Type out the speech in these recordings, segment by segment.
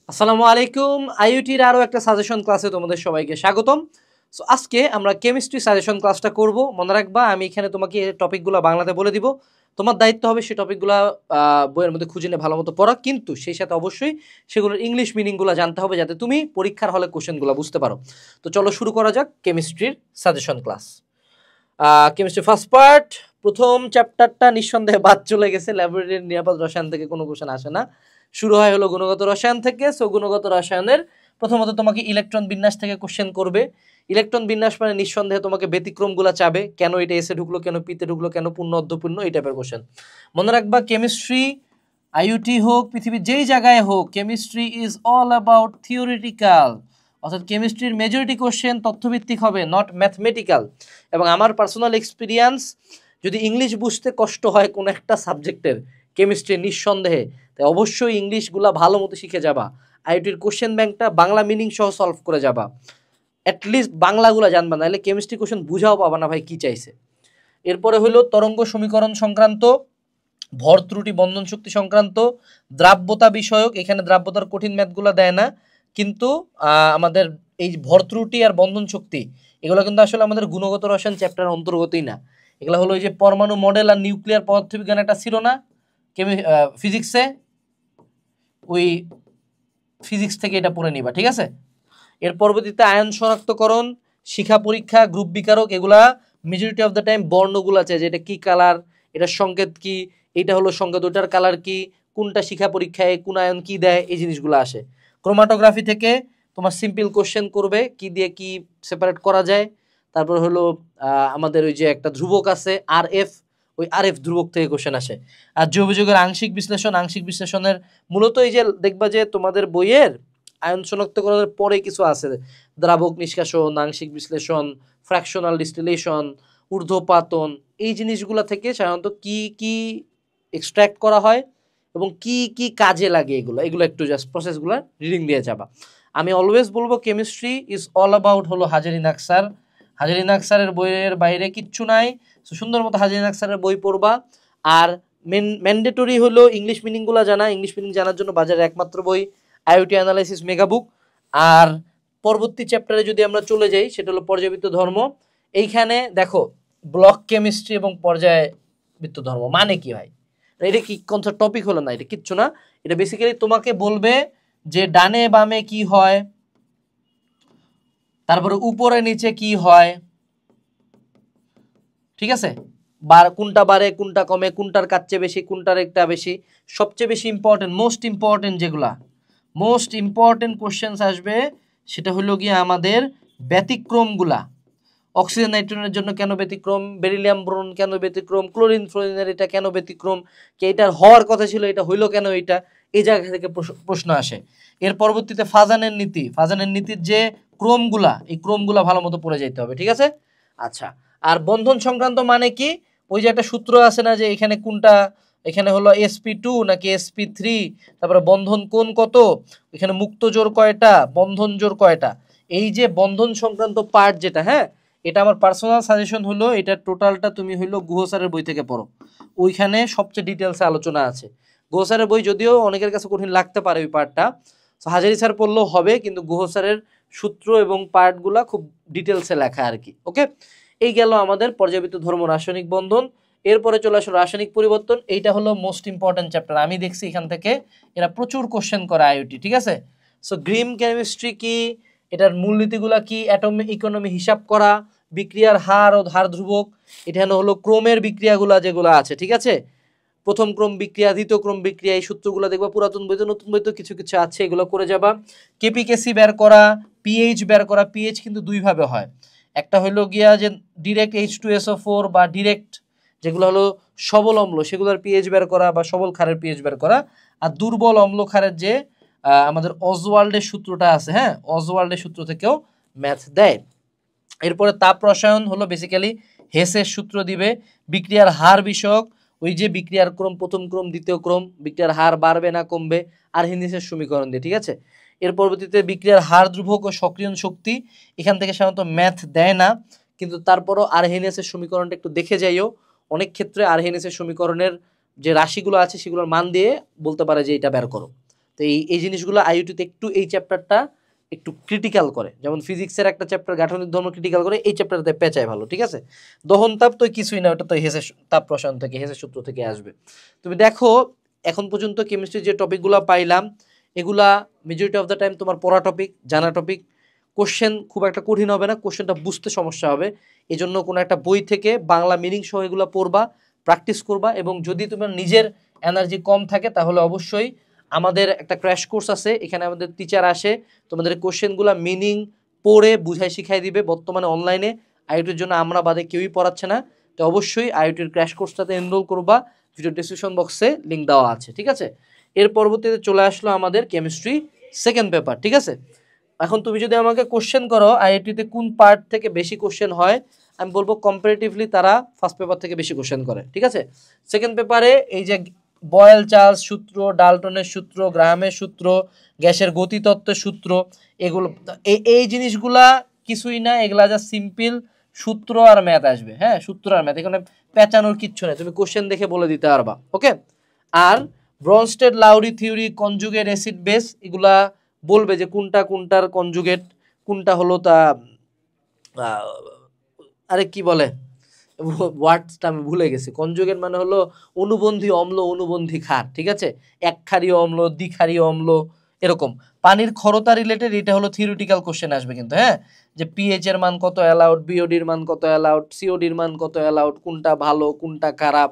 আসসালামু আলাইকুম। আইইউটির আরও একটা সাজেশন ক্লাসে তোমাদের সবাইকে স্বাগতম। সো আজকে আমরা কেমিস্ট্রি সাজেশন ক্লাসটা করব। মনে রাখবা আমি এখানে তোমাকে এই টপিকগুলো বাংলাতে বলে দিব। তোমার দায়িত্ব হবে সেই টপিকগুলো বইয়ের মধ্যে খুঁজে নিয়ে ভালো মতো পড়া, কিন্তু সেই সাথে অবশ্যই সেগুলোর ইংলিশ মিনিংগুলো জানতে হবে যাতে তুমি পরীক্ষার হলে কোশ্চেনগুলো বুঝতে পারো। তো চলো শুরু করা যাক কেমিস্ট্রির suggestion class. Chemistry first part, প্রথম চ্যাপ্টারটা নিঃসন্দেহে বাদ চলে গেছে। ল্যাবরেটরির নিরাপদ রসায়ন থেকে কোনো কোশ্চেন আসে না, শুরু হয় হলো গুণগত রসায়ন থেকে। সো গুণগত রসায়নের প্রথমত তোমাকে ইলেকট্রন বিন্যাস থেকে কোশ্চেন করবে। ইলেকট্রন বিন্যাস মানে নিঃসন্দেহে তোমাকে ব্যতিক্রমগুলো চাবে, কেন এটা এসে ঢুকলো, কেন পিতে ঢুকলো, কেন পূর্ণ অর্ধপূর্ণ, এই টাইপের কোশ্চেন। মনে রাখবা কেমিস্ট্রি আইইউটি হোক পৃথিবীর যেই জায়গায় হোক, chemistry is all about theoretical, অর্থাৎ কেমিস্ট্রির মেজরিটি কোশ্চেন তথ্যভিত্তিক হবে, নট ম্যাথমেটিক্যাল। এবং আমার পার্সোনাল এক্সপিরিয়েন্স, যদি ইংলিশ বুঝতে কষ্ট হয় কোনো একটা সাবজেক্টের কেমিস্ট্রি নিঃসন্দেহে, তাই অবশ্যই ইংলিশগুলা ভালো মতো শিখে যাবা। আইইউটির কোশ্চেন ব্যাংকটা বাংলা মিনিং সহ সলভ করে যাবা, অ্যাটলিস্ট বাংলাগুলো জানবা, নাহলে কেমিস্ট্রি কোশ্চেন বুঝাও পাবা না ভাই কী চাইছে। এরপরে হলো তরঙ্গ সমীকরণ সংক্রান্ত, ভর ত্রুটি বন্ধন শক্তি সংক্রান্ত, দ্রাব্যতা বিষয়ক। এখানে দ্রাব্যতার কঠিন ম্যাথগুলো দেয় না, কিন্তু আমাদের এই ভর ত্রুটি আর বন্ধন শক্তি এগুলো কিন্তু আসলে আমাদের গুণগত রসায়ন চ্যাপ্টারের অন্তর্গতই না। এগুলো হলো ওই যে পরমাণু মডেল আর নিউক্লিয়ার পদার্থবিজ্ঞান একটা ছিল না ফিজিক্সে, ওই ফিজিক্স থেকে এটা পড়ে নিবা, ঠিক আছে। এর পরবর্তীতে আয়ন শনাক্তকরণ, শিখা পরীক্ষা, গ্রুপ বিকারক, এগুলা মেজরিটি অফ দ্য টাইম বর্ণগুলো আছে, যে এটা কী কালার, এটার সংকেত কি, এটা হলো সংকেত, ওটার কালার কি, কোনটা শিখা পরীক্ষায় কোন আয়ন কি দেয়, এই জিনিসগুলো আসে। ক্রোমাটোগ্রাফি থেকে তোমার সিম্পল কোশ্চেন করবে, কি দিয়ে কি সেপারেট করা যায়। তারপর হলো আমাদের ওই যে একটা ধ্রুবক আছে আর এফ, ওই আর এফ ধ্রুবক থেকে কোশ্চেন আসে। আর জৈবযোগের আংশিক বিশ্লেষণ, আংশিক বিশ্লেষণের মূলত এই যে দেখবা যে তোমাদের বইয়ের আয়ন শনাক্তকরণের পরে কিছু আছে, দ্রাবক নিষ্কাশন, আংশিক বিশ্লেষণ, ফ্র্যাকশনাল ডিস্টিলেশন, ঊর্ধ্বপাতন, এই জিনিসগুলো থেকে সাধারণত কি কি এক্সট্র্যাক্ট করা হয় এবং কি কি কাজে লাগে, এগুলো এগুলো একটু জাস্ট প্রসেসগুলো রিডিং দিয়ে যাবা। আমি অলওয়েজ বলবো কেমিস্ট্রি ইজ অল অ্যাবাউট হলো হাজারিন আখতার। হাজারিন আখতারের বইয়ের বাইরে কিচ্ছু নাই। সুন্দর মতো হাজারিন আখতারের বই পড়বা। আর ম্যান্ডেটরি হলো ইংলিশ মিনিংগুলো জানা। ইংলিশ মিনিং জানার জন্য বাজারে একমাত্র বই আইওটি অ্যানালাইসিস মেগাবুক। আর পরবর্তী চ্যাপ্টারে যদি আমরা চলে যাই, সেটা হলো পর্যায়বৃত্ত ধর্ম। এইখানে দেখো ব্লক কেমিস্ট্রি এবং পর্যায়বৃত্ত ধর্ম মানে কি হয়, এটা কি কোন টপিক হলো না, এটা কিচ্ছু না। এটা বেসিক্যালি তোমাকে বলবে যে ডানে বামে কি হয়, তারপরে উপরে নিচে কি হয়, ঠিক আছে, কোনটা বাড়ে কোনটা কমে, কোনটার কাছে বেশি কোনটার একটা বেশি, সবচেয়ে বেশি ইম্পর্টেন্ট মোস্ট ইম্পর্টেন্ট যেগুলা মোস্ট ইম্পর্টেন্ট কোশ্চেন্স আসবে, সেটা হলো গিয়ে আমাদের ব্যতিক্রমগুলা। অক্সিজেন নাইট্রোজেনের জন্য কেন ব্যতিক্রম, বেরিলিয়াম বোরন কেন ব্যতিক্রম, ক্লোরিন ফ্লোরিনের এটা কেন ব্যতিক্রম, কে এটার হওয়ার কথা ছিল এটা হইলো কেন, এটা এই জায়গা থেকে প্রশ্ন আসে। এর পরবর্তীতে ফাজানের নীতি, ফাজানের নীতির যে ক্রমগুলা, এই ক্রমগুলা ভালো মতো পড়ে যেতে হবে, ঠিক আছে। আচ্ছা, আর বন্ধন সংক্রান্ত মানে কি, ওই যে একটা সূত্র আছে না, যে এখানে কোনটা, এখানে হলো sp2 নাকি sp3, তারপরে বন্ধন কোণ কত, এখানে মুক্ত জোর কয়টা, বন্ধন জোর কয়টা, এই যে বন্ধন সংক্রান্ত পার্ট যেটা, হ্যাঁ, এটা আমার পার্সোনাল সাজেশন হলো এটা টোটালটা তুমি হলো গুহ স্যারের বই থেকে পড়ো, ওইখানে সবচেয়ে ডিটেলসে আলোচনা আছে। গুহ স্যারের বই যদিও অনেকের কাছে কঠিন লাগতে পারে ওই পার্টটা, হাজারি স্যার পড়লেও হবে, কিন্তু গুহ স্যারের সূত্র এবং পার্টগুলা খুব ডিটেলসে লেখা আর কি। ওকে, এই গেল আমাদের পর্যাবৃত্ত ধর্ম রাসায়নিক বন্ধন। এরপরে চলে আসলো রাসায়নিক পরিবর্তন, এইটা হলো মোস্ট ইম্পর্টেন্ট চ্যাপ্টার। আমি দেখছি এখান থেকে এরা প্রচুর কোশ্চেন করে আইওটি, ঠিক আছে। সো গ্রিম কেমিস্ট্রি কি, এটার মূলনীতিগুলা কি, অ্যাটমিক ইকোনমি হিসাব করা, বিক্রিয়ার হার ও ধার ধ্রুবক, এখানে হলো ক্রমের বিক্রিয়াগুলা যেগুলো আছে, ঠিক আছে, প্রথম ক্রম বিক্রিয়া, দ্বিতীয় ক্রম বিক্রিয়া, এই সূত্রগুলো দেখবা পুরাতন বইতে, নতুন বইতে কিছু কিছু আছে, এগুলো করে যাবা। কেপিকেসি বের করা, পিএইচ বের করা, পিএইচ কিন্তু দুইভাবে হয়, একটা হলো গিয়া যে ডিরেক্ট H2SO4 বা ডিরেক্ট যেগুলো হলো সবল অম্ল, সেগুলোর পিএইচ বের করা বা সবল ক্ষারের পিএইচ বের করা, আর দুর্বল অম্ল ক্ষারের যে আমাদের অজওয়াল্ডের সূত্রটা আছে, হ্যাঁ, অজওয়াল্ডের সূত্র থেকেও ম্যাথ দেয়। এরপরে তাপ রসায়ন হলো বেসিক্যালি হেসের সূত্র দিবে। বিক্রিয়ার হার বিষয়ক, ওই যে বিক্রিয়ার ক্রম, প্রথম ক্রম দ্বিতীয় ক্রম, বিক্রিয়ার হার বাড়বে না কমবে, আর হিন্দিসের সমীকরণ দিয়ে, ঠিক আছে। এর পরবর্তীতে বিক্রিয়ার হার ধ্রুবক ও সক্রিয়ণ শক্তি, এখান থেকে সাধারণত ম্যাথ দেয় না, কিন্তু তারপরও আরহেনিয়াসের সমীকরণটা একটু দেখে যাইও। অনেক ক্ষেত্রে আরহেনিয়াসের সমীকরণের যে রাশিগুলো আছে সেগুলোর মান দিয়ে বলতে পারে যে এটা বের করো, তো এই জিনিসগুলো আইইউটিতে একটু এই চ্যাপ্টারটা একটু ক্রিটিক্যাল করে, যেমন ফিজিক্সের একটা চ্যাপ্টার গাঠনিক ধর্ম ক্রিটিক্যাল করে, এই চ্যাপ্টারটাতে পেঁচায় ভালো, ঠিক আছে। দহন তাপ তো কিছুই না, ওটা তো হেসের তাপ রসায়ন থেকে, হেসের সূত্র থেকে আসবে। তুমি দেখো এখন পর্যন্ত কেমিস্ট্রির যে টপিকগুলো পাইলাম এগুলা মেজরিটি অফ দ্য টাইম তোমার পড়া টপিক, জানা টপিক। কোশ্চেন খুব একটা কঠিন হবে না, কোশ্চেনটা বুঝতে সমস্যা হবে, এই জন্য কোনো একটা বই থেকে বাংলা মিনিং সহ এগুলো পড়বা, প্র্যাকটিস করবা। এবং যদি তোমার নিজের এনার্জি কম থাকে তাহলে অবশ্যই আমাদের একটা ক্র্যাশ কোর্স আছে, এখানে আমাদের টিচার আসে, তোমাদের কোশ্চেনগুলো মিনিং পড়ে বুঝাই শিখাই দিবে। বর্তমানে অনলাইনে আইওটির জন্য আমরা বাদে কেউই পড়াচ্ছে না, তো অবশ্যই আইওটির ক্র্যাশ কোর্সটাতে এনরোল করবা, ভিডিও ডেসক্রিপশন বক্সে লিঙ্ক দেওয়া আছে, ঠিক আছে। এর পরবর্তীতে চলে আসলো আমাদের কেমিস্ট্রি সেকেন্ড পেপার, ঠিক আছে। এখন তুমি যদি আমাকে কোশ্চেন করো আইআইটিতে কোন পার্ট থেকে বেশি কোশ্চেন হয়, আমি বলবো কম্পারেটিভলি তারা ফার্স্ট পেপার থেকে বেশি কোশ্চেন করে, ঠিক আছে। সেকেন্ড পেপারে এই যে বয়েল চার্লস সূত্র, ডাল্টনের সূত্র, গ্রাহামের সূত্র, গ্যাসের গতিতত্ত্বের সূত্র, এগুলো এই জিনিসগুলা কিছুই না, এগুলা যা সিম্পল সূত্র আর ম্যাথ আসবে, হ্যাঁ সূত্র আর ম্যাথ, এখানে পেঁচানোর কিচ্ছু নেই, তুমি কোশ্চেন দেখে বলে দিতে পারবা, ওকে। আর Brønsted লাউরি theory, conjugate acid base, এগুলা বলবে যে কোনটা কোনটার কনজুগেট, কোনটা হলো তা আরে কি বলে ওয়ার্ডসটা আমি ভুলে গেছি। কনজুগেট মানে হলো অনুবন্ধী অম্ল, অনুবন্ধী ক্ষার, ঠিক আছে, একক্ষারীয় অম্ল, দ্বিক্ষারীয় অম্ল, এরকম। পানির ক্ষরতা রিলেটেড এটা হলো থিওরিটিক্যাল কোশ্চেন আসবে কিন্তু, হ্যাঁ, যে পিএইচ এর মান কত অ্যালাউড, বিওডির মান কত অ্যালাউড, সিওডির মান কত অ্যালাউড, কোনটা ভালো কোনটা খারাপ,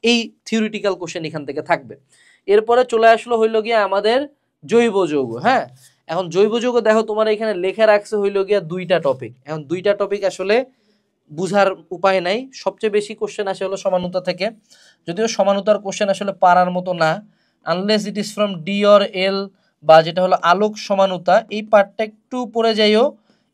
এই থিওরিটিক্যাল কোশ্চেন এখান থেকে থাকবে। এরপরে চলে আসলো হইলো গিয়া আমাদের জৈব যৌগ, হ্যাঁ। এখন জৈব যৌগ দেখো তোমার এখানে লেখা রাখছে হইলো গিয়া দুইটা টপিক, এখন দুইটা টপিক আসলে বুঝার উপায় নাই, সবচেয়ে বেশি কোশ্চেন আসে হলো সমানুতা থেকে, যদিও সমানুতার কোশ্চেন আসলে পারার মতো না, unless it is from D or L, বা যেটা হলো আলোক সমানুতা, এই পার্টটা একটু পড়ে যাইও।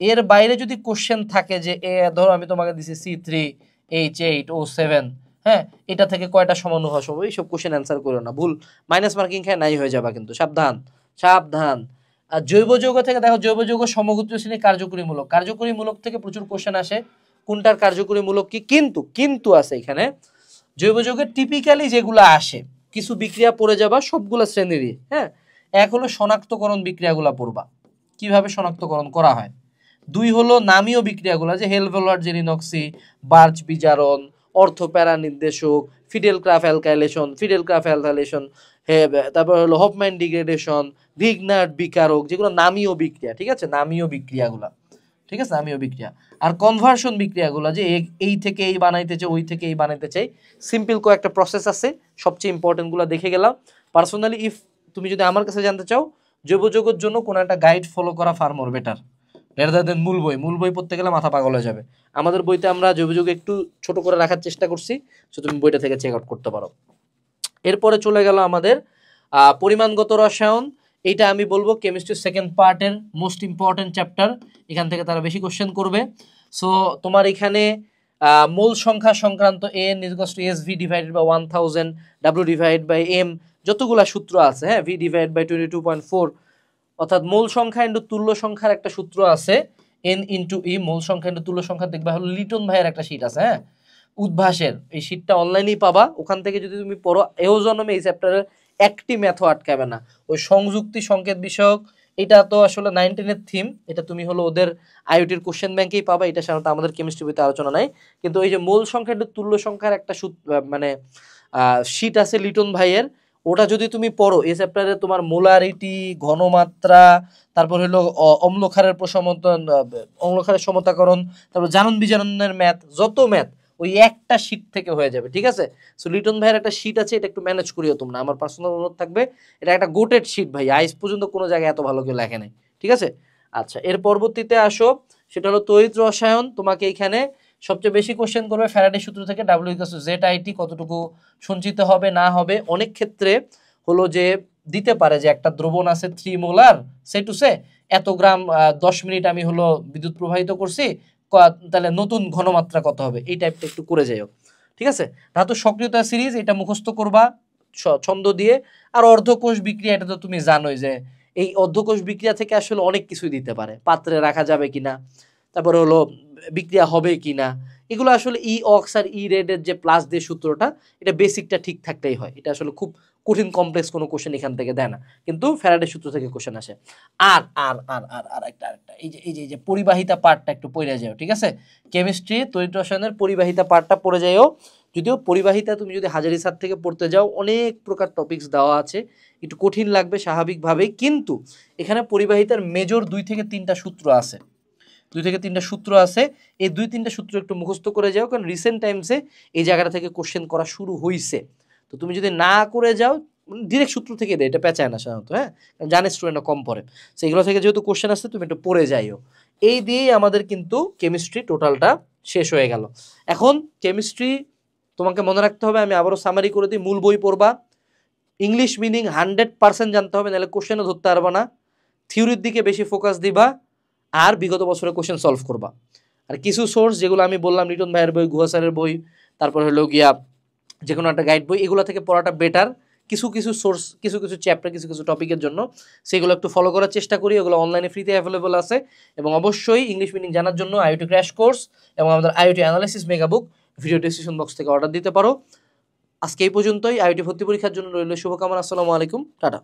এর বাইরে যদি কোশ্চেন থাকে যে ধরো আমি তোমাকে দিছি C3H8O7, হ্যাঁ, এটা থেকে কয়টা সমাণু হওয়া সম্ভব, এইসব কোশ্চেন অ্যান্সার করো না, ভুল মাইনাস মার্কিং খায় নাই হয়ে যাবা কিন্তু, সাবধান সাবধান। আর জৈব যৌগ থেকে দেখো, জৈব যৌগ সমগোত্রীয় শ্রেণী কার্যকরীমূলক, কার্যকরীমূলক থেকে প্রচুর কোশ্চেন আসে, কোনটার কার্যকরীমূলক কি, কিন্তু কিন্তু আছে এখানে জৈব যৌগের টিপিক্যালি যেগুলো আসে, কিছু বিক্রিয়া পড়ে যাবা সবগুলো শ্রেণীরই, হ্যাঁ। এক হলো শনাক্তকরণ বিক্রিয়াগুলো পড়বা, কিভাবে শনাক্তকরণ করা হয়। দুই হলো নামীয় বিক্রিয়াগুলো, যে হেলভেলার জেরিনক্সি, বার্চ বিজারণ, অর্থপ্যারা নির্দেশক, ফিডেল ক্রাফ অ্যালকাইলেশন, ফিডেল ক্রাফ অ্যালকাইলেশন, তারপর হলো হফম্যান ডিগ্রেডেশন, ভিগনার্ড বিকারক, যেগুলো নামীয় বিক্রিয়া, ঠিক আছে, নামীয় বিক্রিয়াগুলা, ঠিক আছে, নামীয় বিক্রিয়া। আর কনভার্সন বিক্রিয়াগুলো, যে এই থেকে এই বানাইতে চাই, ওই থেকে এই বানাইতে চাই, সিম্পল কয়েকটা প্রসেস আছে, সবচেয়ে ইম্পর্টেন্টগুলো দেখে গেলাম। পার্সোনালি ইফ তুমি যদি আমার কাছে জানতে চাও জৈব যৌগের জন্য কোনো একটা গাইড ফলো করা ফার মোর বেটার রেদার দেন মূল বই পড়তে গেলে মাথা পাগল হয়ে যাবে। আমাদের বইতে আমরা জৈব যৌগ একটু ছোট করে রাখার চেষ্টা করছি, সো তুমি বইটা থেকে চেক আউট করতে পারো। এরপরে চলে গেল আমাদের পরিমাণগত রসায়ন, এইটা আমি বলবো কেমিস্ট্রির সেকেন্ড পার্টের মোস্ট ইম্পর্টেন্ট চ্যাপ্টার, এখান থেকে তারা বেশি কোশ্চেন করবে। সো তোমার এখানে মোল সংখ্যা সংক্রান্ত N = SV divided by 1000, W divide by M, যতগুলা সূত্র আছে, হ্যাঁ, V ডিভাইড বাই 22.4, অর্থাৎ মোল সংখ্যা ইন্টু তুল্য সংখ্যার একটা সূত্র আছে, N ইন্টু E, মোল সংখ্যা ইন্টু তুল্য সংখ্যা, দেখবা হলো লিটন ভাইয়ের একটা শীট আছে, হ্যাঁ, উদ্ভাসের, এই শীটটা অনলাইনেই পাবা, ওখান থেকে যদি তুমি পড়ো এও জন্মে এই চ্যাপ্টারের একটি ম্যাথও আটকাবে না। ওই সংযুক্তি সংকেত বিষয়ক, এটা তো আসলে 9-10-এর থিম, এটা তুমি হলো ওদের আইওটির কোশ্চেন ব্যাংকেই পাবা, এটা সাধারণত আমাদের কেমিস্ট্রি বইতে আলোচনা নাই। কিন্তু এই যে মূল সংখ্যা তুল্য সংখ্যার একটা মানে শীট আছে লিটন ভাইয়ের, ওটা যদি তুমি পড়ো এই চ্যাপ্টারে তোমার মোলারিটি, ঘনমাত্রা, তারপর হলো অম্লক্ষারের প্রশমতন, অম্লক্ষারের সমতাকরণ, তারপর জারণ বিজারণের ম্যাথ, যত ম্যাথ ওই একটা শীট থেকে হয়ে যাবে, ঠিক আছে। সো লিটন ভাইয়ের একটা শীট আছে, এটা একটু ম্যানেজ করিও তোমরা, আমার পার্সোনাল অনুরোধ থাকবে, এটা একটা গোটেড শীট ভাই, আজ পর্যন্ত কোনো জায়গায় এত ভালো কেউ লেখে নাই, ঠিক আছে। আচ্ছা, এর পরবর্তীতে আসো, সেটা হলো তড়িৎ রসায়ন। তোমাকে এখানে সবচেয়ে বেশি কোশ্চেন করবে ফ্যারাডে সূত্র থেকে, W = ZIT কতটুকু সঞ্চিত হবে না হবে। অনেক ক্ষেত্রে হলো যে দিতে পারে যে একটা দ্রবণ আছে 3 মোলার, সে টু সে এত গ্রাম 10 মিনিট আমি হলো বিদ্যুৎ প্রবাহিত করছি, তাহলে নতুন ঘনমাত্রা কত হবে, এই টাইপটা একটু করে যাইও, ঠিক আছে। ধাতু সক্রিয়তা সিরিজ, এটা মুখস্থ করবা ছন্দ দিয়ে। আর অর্ধকোষ বিক্রিয়া, এটা তো তুমি জানোই যে এই অর্ধকোষ বিক্রিয়া থেকে আসলে অনেক কিছুই দিতে পারে, পাত্রে রাখা যাবে কিনা, তারপরে হলো বিক্রিয়া হবে কিনা, এগুলো আসলে ই অক্স আর ই রেড এর যে প্লাস দিয়ে সূত্রটা, এটা বেসিকটা ঠিক থাকলেই হয়, এটা আসলে খুব কঠিন কমপ্লেক্স কোনো কোশ্চেন এখান থেকে দেয় না, কিন্তু ফ্যারাডের সূত্র থেকে কোশ্চেন আসে। আর আর আর আর আর একটা আরেকটা এই যে পরিবাহিতা পার্টটা একটু পড়ে যাও, ঠিক আছে? কেমিস্ট্রি তড়িৎ রসায়নের পরিবাহিতা পার্টটা পড়ে যাও। যদিও পরিবাহিতা তুমি যদি হাজারি স্যার থেকে পড়তে যাও অনেক প্রকার টপিকস দেওয়া আছে, একটু কঠিন লাগবে স্বাভাবিকভাবেই, কিন্তু এখানে পরিবাহিতার মেজর 2 থেকে 3টা সূত্র আছে, 2 থেকে 3টা সূত্র আছে। এই 2-3টা সূত্র একটু মুখস্থ করে যাও, কারণ রিসেন্ট টাইমসে এই জায়গাটা থেকে কোশ্চেন করা শুরু হয়েছে। তো তুমি যদি না করে যাও, ডিরেক্ট সূত্র থেকে দেয়, এটা পেঁচায় না সাধারণত, হ্যাঁ, জানে স্টুডেন্টরা কম পড়ে। তো এগুলো থেকে যেহেতু কোশ্চেন আসছে তুমি একটু পড়ে যাইও। এই দিয়েই আমাদের কিন্তু কেমিস্ট্রি টোটালটা শেষ হয়ে গেল। এখন কেমিস্ট্রি তোমাকে মনে রাখতে হবে, আমি আবারও সামারি করে দিই, মূল বই পড়বা, ইংলিশ মিনিং 100% জানতে হবে, নাহলে কোশ্চেনও ধরতে পারবা না, থিওরির দিকে বেশি ফোকাস দিবা, আর বিগত বছরের কোশ্চেন সলভ করবা। আর কিছু সোর্স যেগুলো আমি বললাম, লিটন ভাইয়ের বই, গুহা স্যারের বই, তারপর হলো গিয়া যে কোনো একটা গাইড বই, এগুলো থেকে পড়াটা বেটার। কিছু কিছু সোর্স, কিছু কিছু চ্যাপ্টার, কিছু কিছু টপিকের জন্য সেগুলো একটু ফলো করার চেষ্টা করি, ওগুলো অনলাইনে ফ্রিতে অ্যাভেলেবল আছে। এবং অবশ্যই ইংলিশ মিনিং জানার জন্য আইওটি ক্র্যাশ কোর্স এবং আমাদের আইওটি অ্যানালাইসিস মেগা বুক ভিডিও ডিসক্রিপশন বক্স থেকে অর্ডার দিতে পারো। আজকে এই পর্যন্তই। আইওটি ভর্তি পরীক্ষার জন্য রইল শুভকামনা। আসসালামু আলাইকুম, টাটা।